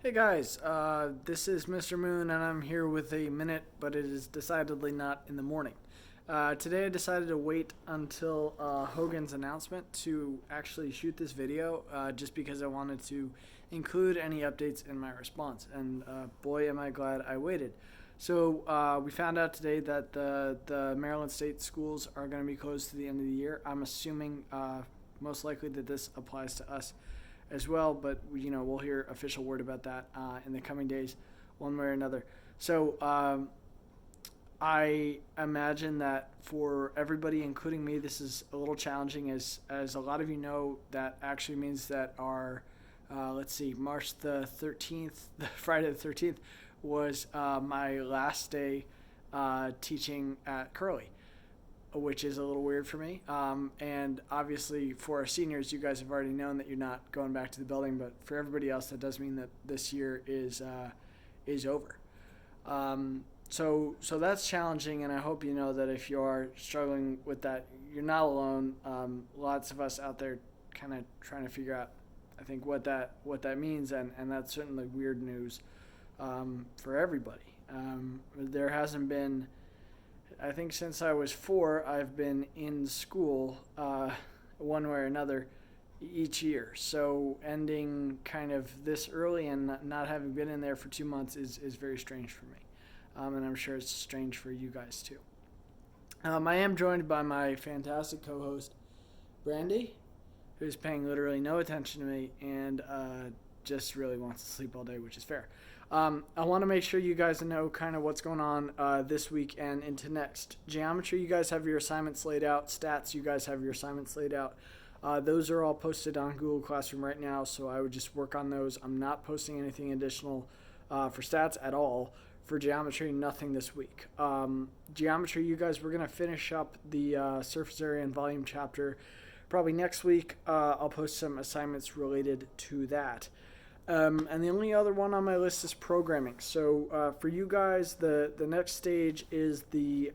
Hey guys, this is Mr. Moon, and I'm here with a minute, but it is decidedly not in the morning. Today I decided to wait until Hogan's announcement to actually shoot this video, just because I wanted to include any updates in my response, and boy am I glad I waited. So we found out today that the Maryland State schools are going to be closed to the end of the year. I'm assuming most likely that this applies to us as well, but we'll hear official word about that in the coming days, one way or another. So I imagine that for everybody, including me, this is a little challenging, as a lot of you know. That actually means that our March the 13th, Friday the 13th, was my last day teaching at Curly, which is a little weird for me. And obviously for our seniors, you guys have already known that you're not going back to the building, but for everybody else, that does mean that this year is over. So that's challenging, and I hope you know that if you are struggling with that, you're not alone. Lots of us out there kind of trying to figure out, I think, what that means, and that's certainly weird news for everybody. There hasn't been, I think since I was 4, I've been in school one way or another each year. So ending kind of this early and not having been in there for 2 months is very strange for me. And I'm sure it's strange for you guys too. I am joined by my fantastic co-host, Brandy, who's paying literally no attention to me and just really wants to sleep all day, which is fair. I want to make sure you guys know kind of what's going on this week and into next. Geometry, you guys have your assignments laid out. Stats, you guys have your assignments laid out. Those are all posted on Google Classroom right now, so I would just work on those. I'm not posting anything additional for stats at all. For geometry, nothing this week. Geometry, you guys, we're going to finish up the surface area and volume chapter probably next week. I'll post some assignments related to that. And the only other one on my list is programming. So for you guys, the next stage is the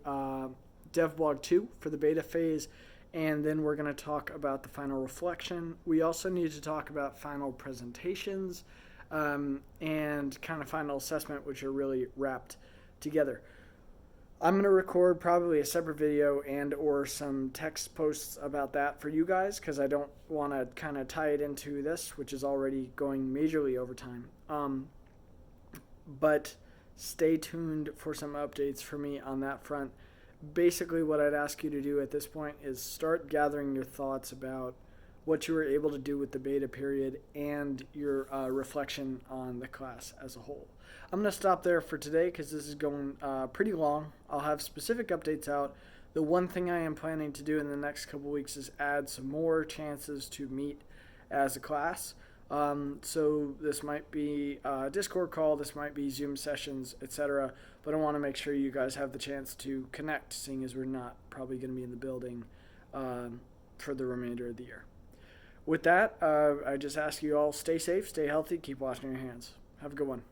DevBlog 2 for the beta phase, and then we're going to talk about the final reflection. We also need to talk about final presentations and kind of final assessment, which are really wrapped together. I'm going to record probably a separate video and or some text posts about that for you guys, because I don't want to kind of tie it into this, which is already going majorly over time. But stay tuned for some updates for me on that front. Basically, what I'd ask you to do at this point is start gathering your thoughts about what you were able to do with the beta period and your reflection on the class as a whole. I'm going to stop there for today because this is going pretty long. I'll have specific updates out. The one thing I am planning to do in the next couple weeks is add some more chances to meet as a class. So this might be a Discord call, this might be Zoom sessions, etc. But I want to make sure you guys have the chance to connect, seeing as we're not probably going to be in the building for the remainder of the year. With that, I just ask you all, stay safe, stay healthy, keep washing your hands. Have a good one.